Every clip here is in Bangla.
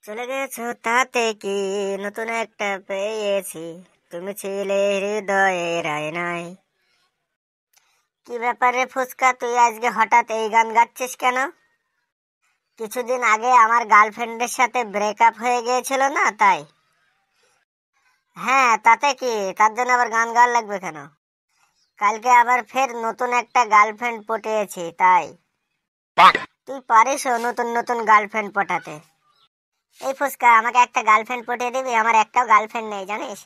চলে গেছো তাতে কি নতুন একটা পেয়েছি, তুমি ছিলে হৃদয়ের আয়নায়। কি ব্যাপারে ফুচকা, তুই আজকে হঠাৎ এই গান গাচ্ছিস কেন? কিছুদিন আগে আমার গার্লফ্রেন্ডের সাথে ব্রেকআপ হয়ে গিয়েছিল না, তাই। হ্যাঁ, তাতে কি, তার জন্য আবার গান গাওয়ার লাগবে কেন? কালকে আবার ফের নতুন একটা গার্লফ্রেন্ড পটিয়েছি, তাই। তুই পারিস নতুন নতুন গার্লফ্রেন্ড পটাতে? এই ফুচকা, আমাকে একটা গার্লফ্রেন্ড পটিয়ে দিবি? আমার একটাও গার্লফ্রেন্ড নেই, জানিস।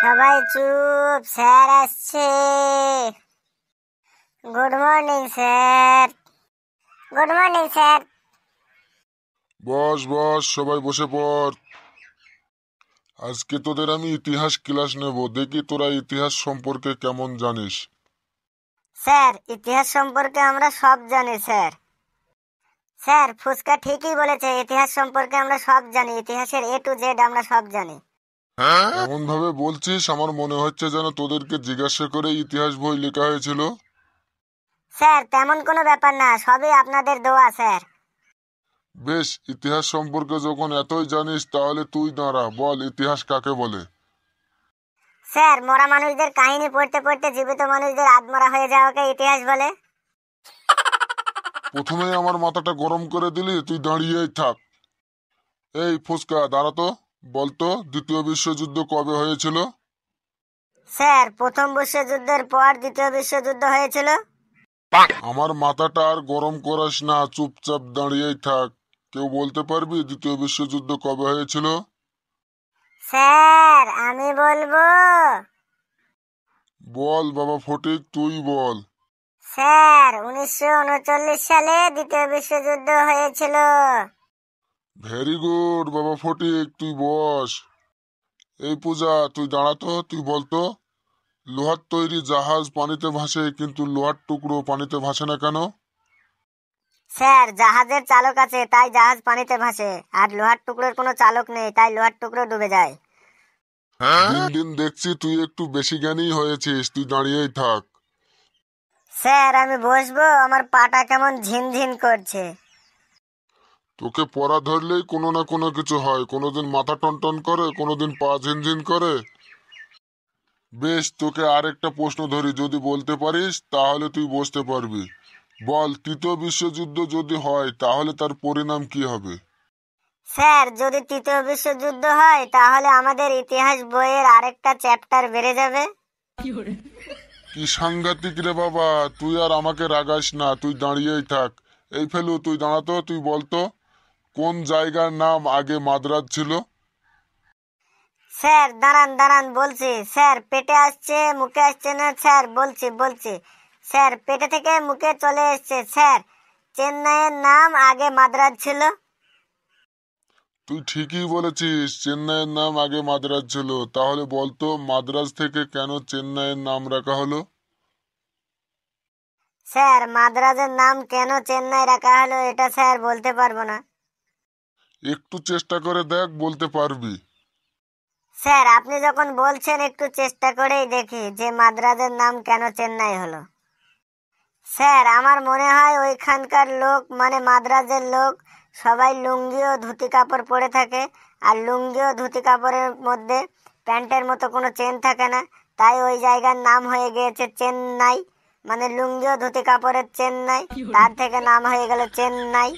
সবাই চুপ, স্যার আসছে। Good morning sir. Good morning sir. বস বস, সবাই বসে পড়। আজকে তোদের আমি ইতিহাস ক্লাস নেব, দেখি তোরা ইতিহাস সম্পর্কে কেমন জানিস। স্যার, ইতিহাস সম্পর্কে আমরা সব জানি স্যার। স্যার, ফুচকা ঠিকই বলেছে, ইতিহাস সম্পর্কে আমরা সব জানি, ইতিহাসের A to Z আমরা সব জানি। এমন ভাবে বলছিস আমার মনে হচ্ছে যেন তোদেরকে জিজ্ঞাসা করে ইতিহাস বই লেখা হয়েছিল। স্যার, তেমন কোনো ব্যাপার না, সবই আপনাদের দোয়া স্যার। বেশ, ইতিহাস সম্পর্কে যখন এতই জানিস তাহলে তুই দাঁড়া, বল ইতিহাস কাকে বলে। স্যার, মরা মানুষদের কাহিনী পড়তে পড়তে জীবিত মানুষদের আত্মরা হয়ে যাওয়াকে ইতিহাস বলে। প্রথমেই আমার মাথাটা গরম করে দিলি, তুই দাঁড়িয়েই থাক। এই ফুচকা, দাঁড়া তো, বলতো দ্বিতীয় বিশ্বযুদ্ধ কবে হয়েছিল? স্যার, প্রথম বিশ্বযুদ্ধের পর দ্বিতীয় বিশ্বযুদ্ধ হয়েছিল। আমার মাথাটা আর গরম করাস না, চুপচাপ দাঁড়িয়েই থাক। কেউ বলতে পারবি দ্বিতীয় বিশ্বযুদ্ধ কবে হয়েছিল? স্যার, আমি বলবো। বল বাবা ফটিক, তুই বল। স্যার, 1939 সালে দ্বিতীয় বিশ্বযুদ্ধ হয়েছিল। ভেরি গুড বাবা ফটিক, তুই বস। এই পূজা, তুই দাঁড়াতো, তুই বলতো লোহার তৈরি জাহাজ পানিতে ভাসে, কিন্তু লোহার টুকরো পানিতে ভাসে না কেন? স্যার, জাহাজের চালক আছে তাই জাহাজ পানিতে ভাসে, আর লোহার টুকরোর কোনো চালক নেই তাই লোহার টুকরো ডুবে যায়। দিন দিন দেখছি তুই একটু বেশি জ্ঞানী হয়েছিস, তুই দাঁড়িয়েই থাক। স্যার, আমি বসবো, আমার পাটা কেমন ঝিনঝিন করছে। তোকে পড়া ধরলেই কোনো না কোনো কিছু হয়, কোনোদিন মাথা টনটন করে, কোনোদিন পা ঝিনঝিন করে। বেশ, তোকে আরেকটা প্রশ্ন ধরি, যদি বলতে পারিস তাহলে তুই বসতে পারবি। বল, তৃতীয় বিশ্বযুদ্ধ যদি হয় তাহলে তার পরিণাম কি হবে? স্যার, যদি তৃতীয় বিশ্বযুদ্ধ হয় তাহলে আমাদের ইতিহাস বইয়ের আরেকটা চ্যাপ্টার বেড়ে যাবে। কি সাংঘাতিক রে বাবা, তুই আর আমাকে রাগাস না, তুই দাঁড়িয়েই থাক। এই ফেলু, তুই দাঁড়াতো, তুই বলতো কোন জায়গার নাম আগে মাদ্রাজ ছিল? স্যার, দাঁড়ান দাঁড়ান, বলছি স্যার, পেটে আসছে মুখে আসছে না স্যার, বলছি বলছি। স্যার, পেটে থেকে মুখে চলে এসছে স্যার, চেন্নাইয়ের নাম আগে মাদ্রাজ ছিল। তুই ঠিকই বলেছিস, চেন্নাইয়ের নাম আগে মাদ্রাজ ছিল। তাহলে বলতো মাদ্রাজ থেকে কেন চেন্নাইয়ের নাম রাখা হলো? স্যার, মাদ্রাজের নাম কেন চেন্নাই রাখা হলো এটা স্যার বলতে পারবো না। একটু চেষ্টা করে দেখ, বলতে পারবি। স্যার, আপনি যখন বলছেন একটু চেষ্টা করেই দেখি যে মাদ্রাজের নাম কেন চেন্নাই হলো। স্যার, আমার মনে হয় ওইখানকার লোক মানে মাদ্রাজের লোক সবাই লুঙ্গি ও ধুতি কাপড় পরে থাকে, আর লুঙ্গি ও ধুতি কাপড়ের মধ্যে প্যান্টের মতো কোনো চেন থাকে না, তাই ওই জায়গার নাম হয়ে গিয়েছে চেন্নাই। মানে লুঙ্গি ও ধুতি কাপড়ের চেন্নাই, তার থেকে নাম হয়ে গেল চেন্নাই।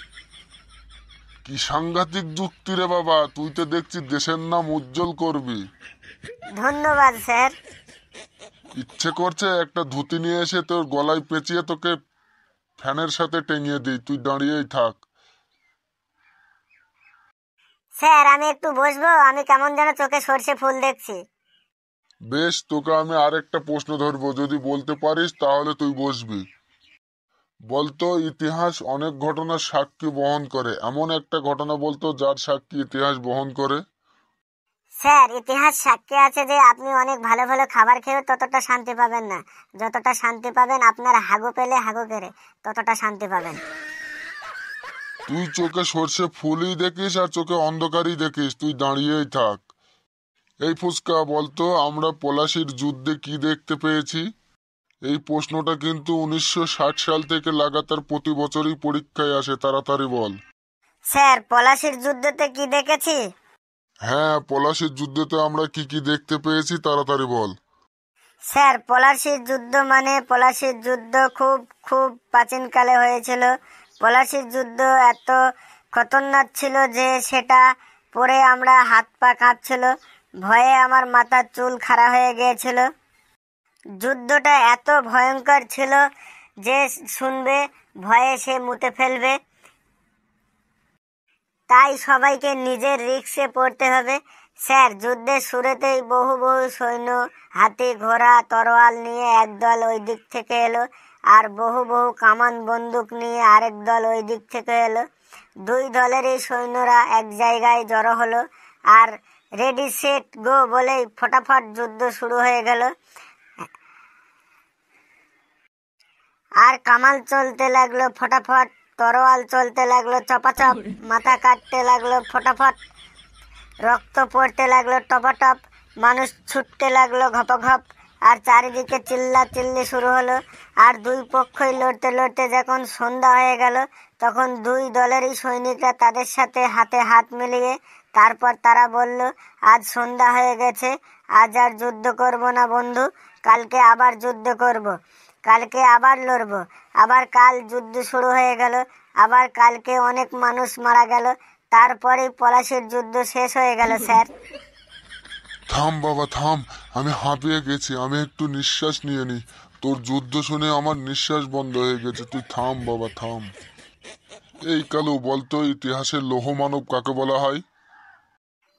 কি সাংঘাতিক যুক্তি রে বাবা, তুই তো দেখছি দেশের নাম উজ্জ্বল করবি। ধন্যবাদ স্যার। ইচ্ছে করছে একটা ধুতি নিয়ে এসে তোর গলায় পেঁচিয়ে তোকে ফ্যানের সাথে টেঙিয়ে দিই, তুই দাঁড়িয়েই থাক। স্যার, আমি একটু বসবো, আমি কেমন যেন চোখে সর্ষে ফুল দেখছি। বেশ, তোকে আমি আরেকটা প্রশ্ন ধরবো, যদি বলতে পারিস তাহলে তুই বসবি। বলতো ইতিহাস অনেক ঘটনার সাক্ষী বহন করে, এমন একটা ঘটনা বলতো যার সাক্ষী ইতিহাস বহন করে। স্যার, ইতিহাস সাক্ষী আছে যে আপনি অনেক ভালো ভালো খাবার খেয়েও ততটা শান্তি পাবেন না যতটা শান্তি পাবেন আপনার হাগু পেলে হাগু কেড়ে, ততটা শান্তি পাবেন। তুই চোখে সর্ষে ফুলই দেখিস আর চোখে অন্ধকারই দেখিস, তুই দাঁড়িয়েই থাক। এই ফুচকা, বলতো আমরা পলাশির যুদ্ধে কি দেখতে পেয়েছি? এই প্রশ্নটা কিন্তু 1960 সাল থেকে লাগাতার প্রতি বছরই পরীক্ষায় আসে, তাড়াতাড়ি বল। স্যার পলাশির যুদ্ধতে কি দেখেছি? হ্যাঁ, পলাশির যুদ্ধতে আমরা কি কি দেখতে পেয়েছি তাড়াতাড়ি বল। স্যার পলাশির যুদ্ধ মানে পলাশির যুদ্ধ খুব খুব প্রাচীনকালে হয়েছিল। পলাশির যুদ্ধ এত খতরনাক ছিল যে সেটা পরে আমরা হাত পা কাঁপছিল, ভয়ে আমার মাথার চুল খাড়া হয়ে গিয়েছিল। যুদ্ধটা এত ভয়ঙ্কর ছিল যে শুনবে ভয়ে সে মুতে ফেলবে। তাই সবাইকে নিজের রিস্কে পড়তে হবে। স্যার যুদ্ধের শুরুতেই বহু বহু সৈন্য হাতি ঘোড়া তরোয়াল নিয়ে একদল ওই দিক থেকে এলো, আর বহু বহু কামান বন্দুক নিয়ে আরেক দল ওই দিক থেকে এলো। দুই দলেরই সৈন্যরা এক জায়গায় জড়ো হলো, আর রেডি সেট গো বলেই ফটাফট যুদ্ধ শুরু হয়ে গেল। আর কামাল চলতে লাগলো ফটাফট, তরোয়াল চলতে লাগলো চপাচপ, মাথা কাটতে লাগলো ফটাফট, রক্ত পড়তে লাগলো টপাটপ, মানুষ ছুটতে লাগলো ঘপাঘপ, আর চারিদিকে চিল্লা চিল্লি শুরু হলো। আর দুই পক্ষই লড়তে লড়তে যখন সন্ধ্যা হয়ে গেল, তখন দুই দলেরই সৈনিকরা তাদের সাথে হাতে হাত মিলিয়ে তারপর তারা বলল, আজ সন্ধ্যা হয়ে গেছে, আজ আর যুদ্ধ করব না বন্ধু, কালকে আবার যুদ্ধ করব, কালকে আবার লড়বো। আবার কাল যুদ্ধ শুরু হয়ে গেল, আবার কালকে অনেক মানুষ মারা গেল, তারপরেই পলাশির যুদ্ধ শেষ হয়ে গেল স্যার। থাম বাবা থাম, আমি হাঁপিয়ে গেছি, আমি একটু নিঃশ্বাস নিয়ে নি। তোর যুদ্ধ শুনে আমার নিঃশ্বাস বন্ধ হয়ে গেছে, তুই থাম বাবা থাম। এই কালু বলতো ইতিহাসের লৌহ মানব কাকে বলা হয়?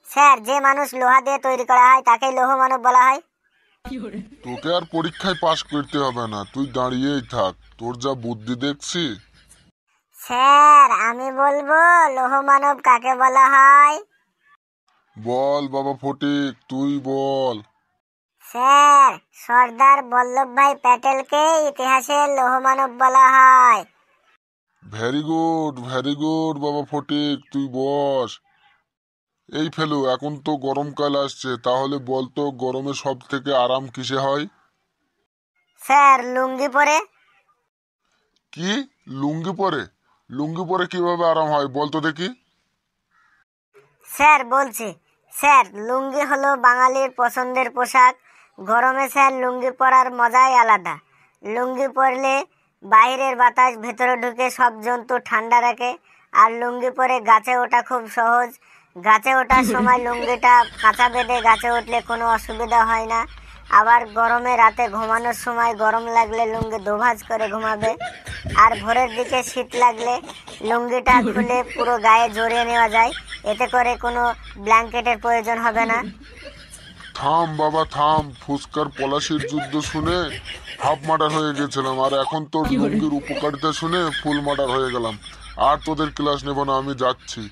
স্যার যে মানুষ লোহা দিয়ে তৈরি করা হয় তাকেই লৌহ মানব বলা হয়। তোকে আর পরীক্ষায় পাশ করতে হবে না, তুই দাঁড়িয়েই থাক, তোর যা বুদ্ধি দেখছি। স্যার আমি বলবো লৌহ মানব কাকে বলা হয়। বল বাবা ফটিক, তুই বল। স্যার সর্দার বল্লভভাই প্যাটেলকে ইতিহাসের লৌহ মানব বলা হয়। ভেরি গুড বাবা ফটিক, তুই বস। এই ফেলু, এখন তো গরমকাল আসছে, তাহলে বলতো গরমে সব থেকে আরাম কিসে হয়? স্যার লুঙ্গি পরে। কি? লুঙ্গি পরে? লুঙ্গি পরে কিভাবে আরাম হয় বলতো দেখি। স্যার বলছি, স্যার লুঙ্গি হলো বাঙালির পছন্দের পোশাক। গরমে স্যার লুঙ্গি পরার মজাই আলাদা। লুঙ্গি পরলে বাইরের বাতাস ভেতরে ঢুকে সব জন্তু ঠান্ডা রাখে। আর লুঙ্গি পরে গাছে ওঠা খুব সহজ। গাছে ওঠার সময় লুঙ্গিটা কাঁচা বেঁধে গাছে উঠলে কোনো অসুবিধা হয় না। আবার গরমে রাতে ঘুমানোর সময় গরম লাগলে লুঙ্গি দোভাজ করে ঘুমাবে। আর ভোরের দিকে শীত লাগলে লুঙ্গিটা খুলে পুরো গায়ে জড়িয়ে নেওয়া যায়, এতে করে কোনো ব্ল্যাঙ্কেটের প্রয়োজন হবে না। থাম বাবা থাম, ফুসকার পলাশির যুদ্ধ শুনে হাফ মার্ডার হয়ে গেছিলাম, আর এখন তোর লুঙ্গির উপকারিতা শুনে ফুল মার্ডার হয়ে গেলাম। আর তোদের ক্লাস নেব না, আমি যাচ্ছি।